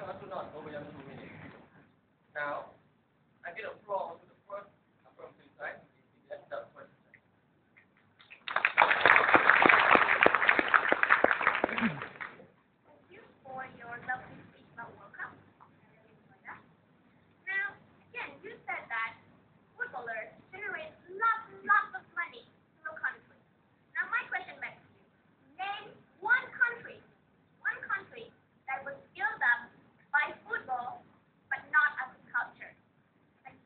question or not over your 2 minutes. Now, I give the floor to the first affirmative side. That's the question. Thank you for your lovely speech about World Cup. I really enjoyed that. Now, again, you said that footballers generate lots and lots of money to the country. Now, my question back to you: name one country that was built up by football, but not agriculture. Thank you.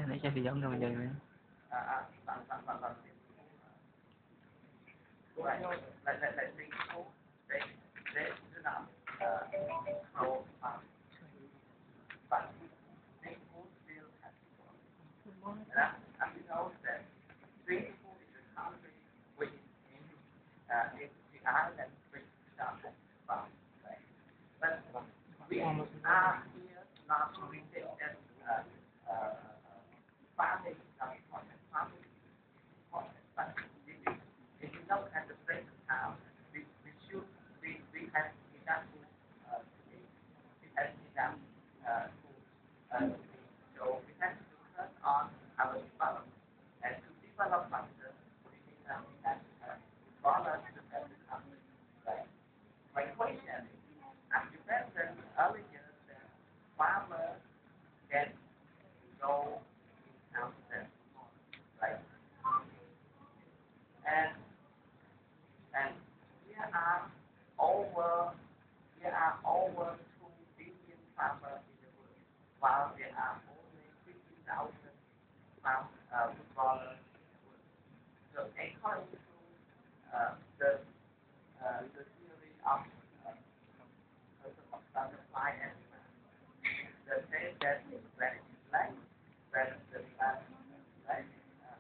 Để cho bị giống rồi vậy nữa. Over 2 billion farmers in the world, while there are only 50,000 footballers in the world. So according to the theory of supply and demand, the say that when it is less, when the demand is less,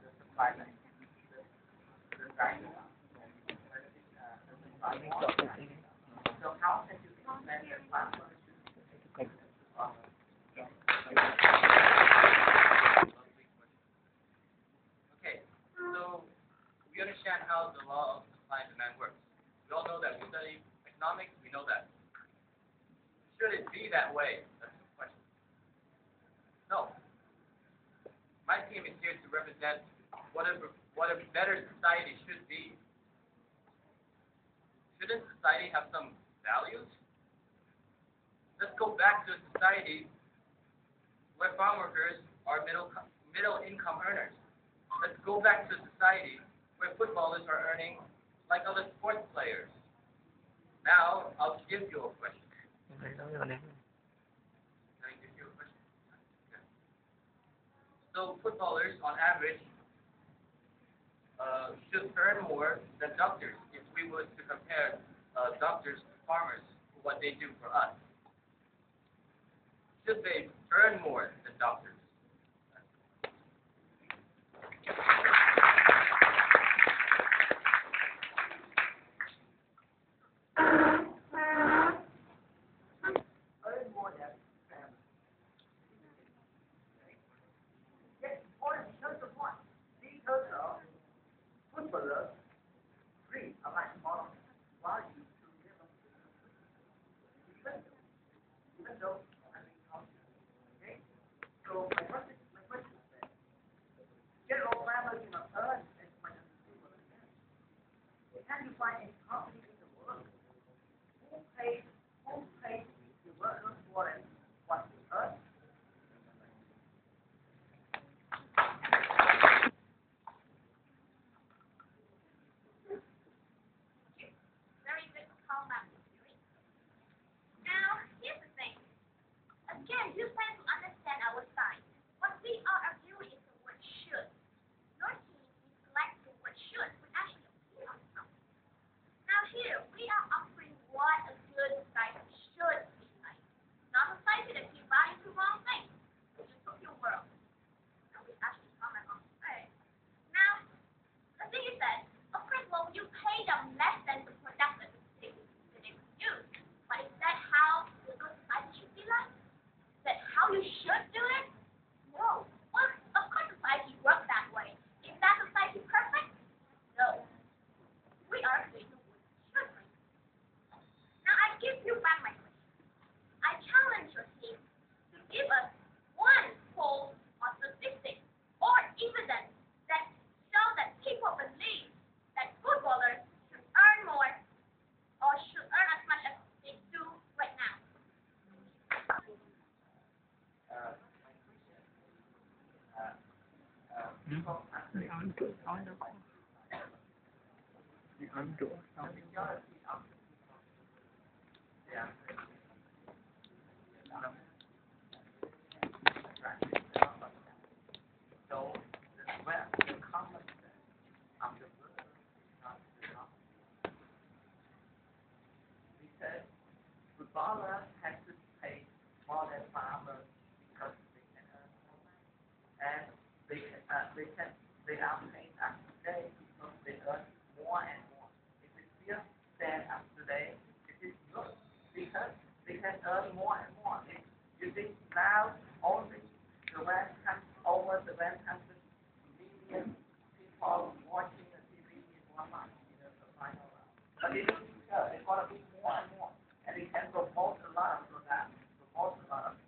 the supply less, the price is up. When it is the supply more, so how can you explain that farmers should Okay, so we understand how the law of supply and demand works. We all know that. We study economics, we know that. Should it be that way? That's the question. No. My team is here to represent what a better society should be. Shouldn't society have some values? Let's go back to a society where farm workers are middle income earners. Let's go back to a society where footballers are earning like other sports players. Now, I'll give you a question. Can I give you a question? Okay. So, footballers, on average, should earn more than doctors if we were to compare doctors to farmers for what they do for us. Should they earn more than doctors? earn more than families? Yes, because of what? Because of footballers bring a much more value to their even though agriculture. Okay? So my question is that general farmers do not earn as much as footballers can. Can you find any company in the world who pays the workers more than what they earn? Very good callback, Yuri. Now, here's the thing. Again, you tend to understand our side. What we are arguing is the word should. Your team is selecting the word should, which actually appear on something. Now here, we are offering what a good society should be like. Not a society that but less than the product that they produce. But is that how the good society should be like? Is that how you should do it? No. Well, of course society works that way. Is that society perfect? No. We are creating a world that should be. Now I give you back my question. I challenge your team to give us one poll or statistic or evidence that show that people believe that footballers should earn more or should earn as much as they do right now. Because footballers have to pay more than farmers because they can earn more money. And they are paying us today because they earn more and more. If they still stand up today, it is good because they can earn more and more. You think now only the West over the West country, million people watching the TV in 1 month in the final round. But in the future, it's going to be more and more. And it can promote a lot of products, promote a lot of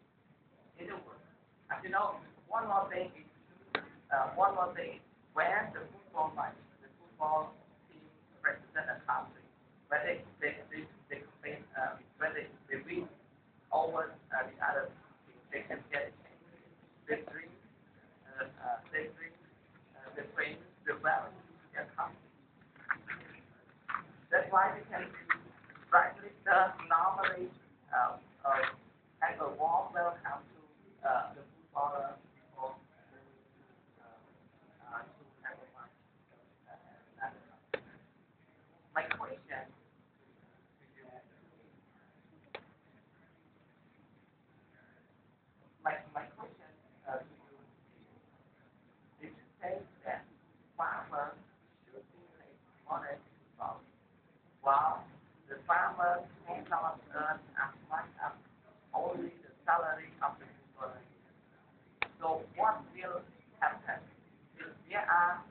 in the world. As you know, one more thing is when the football team represent a country, when they compete, when they win over the other team, they can get they bring the value to their country. That's why they can rightly normally have a warm welcome to the footballer before to have a match. My question to you, my question to you is to say that farmers should be paid more than footballers, while the farmers cannot earn as much as only the salary of the footballer. So what will happen if there are,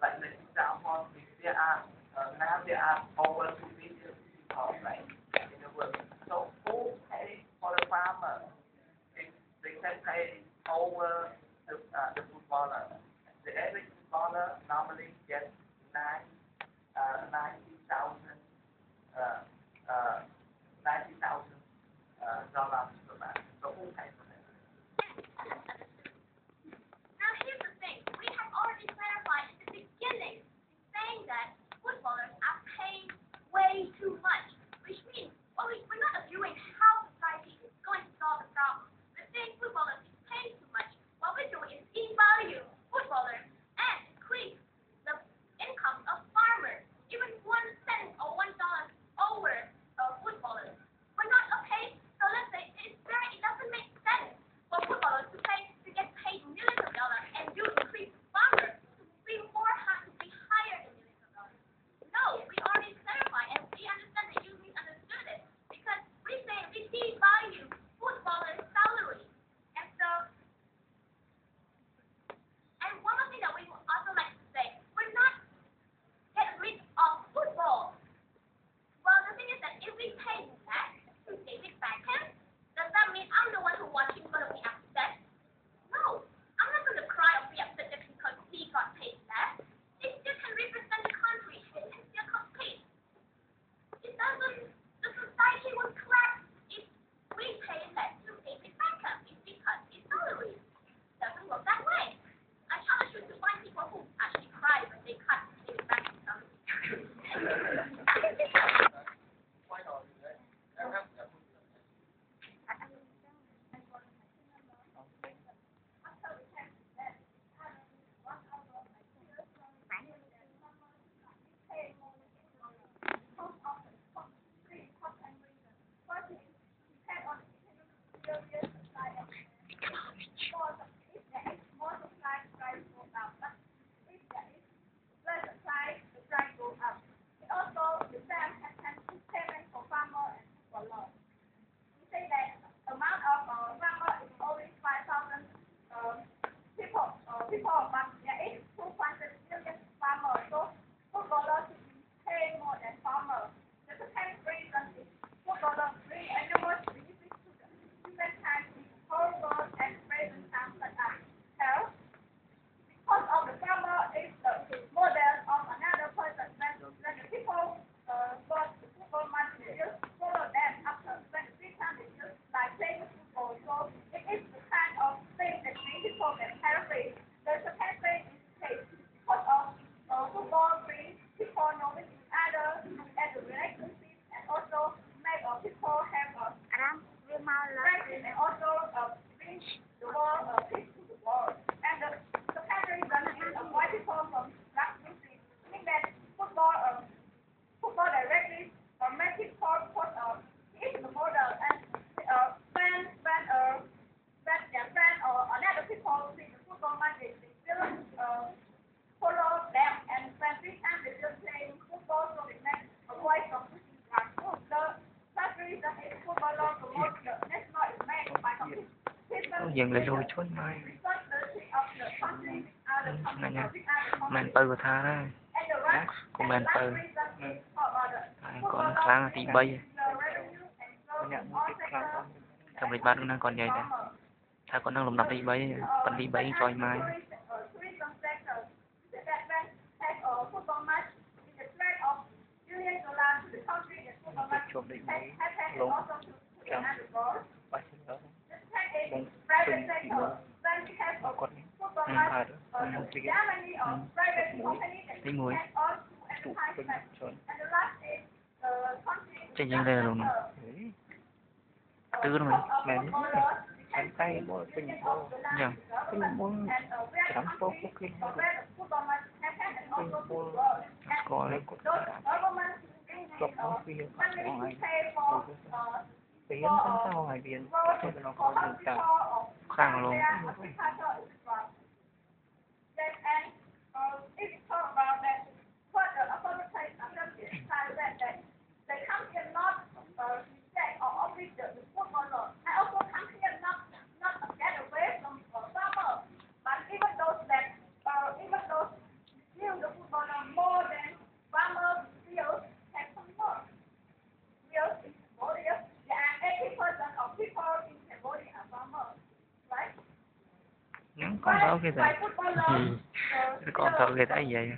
like the example, if there are now there are over 2 billion people, right, in the world. So who pays for the farmer? If they can pay over the footballer. The average footballer normally gets 90,000 dollars per month. So who pays for that? Now here's the thing. We have already clarified at the beginning saying that footballers are paying way too much, which means, well, we're not arguing how society is going to solve the problem. We're saying footballers is paying too much. What we're doing is devalue footballers and increase the income of farmers, even 1 cent or $1 over footballers. We're not okay. So let's say it doesn't make sense for footballers to get paid millions of dollars and you increase farmers to be higher than millions of dollars. No, we already clarified and we understand that you margin and also bring the ball pitch to the ball. And the secondary reason is why people from black music think that football directly make it is the model and when their friend or another people see the football match they still follow them and when free time they just play football so they make avoid from pushing their foot. The first reason is football promotes the national image by competing dừng lại rồi chốt mai because the city of the country are the này nha country are the màn tơ của tha đó and the right của màn tơ reason is about the còn khá thì bay the revenue and so all sectors trong lịch ba đang còn vậy nè ta còn đang lồng đập đi bay còn đi bay cho mai tourism sector that has a football match is the threat of billions of dollars to the country and football match has also to the another goal. The threat is private sector. When we have a football match, Germany or private company that has all to advertisement. And the last is country. trên những đây là luôn tư rồi mày Anh tay bố tình bố nhá tình bố chẳng tốt có khi tình bố có lấy cột chọc nó phi phát ngoài biến thân sao ngoài biến thế nó có đường cả khang luôn ngắn con thở cái gì con thở cái thấy vậy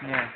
Yeah.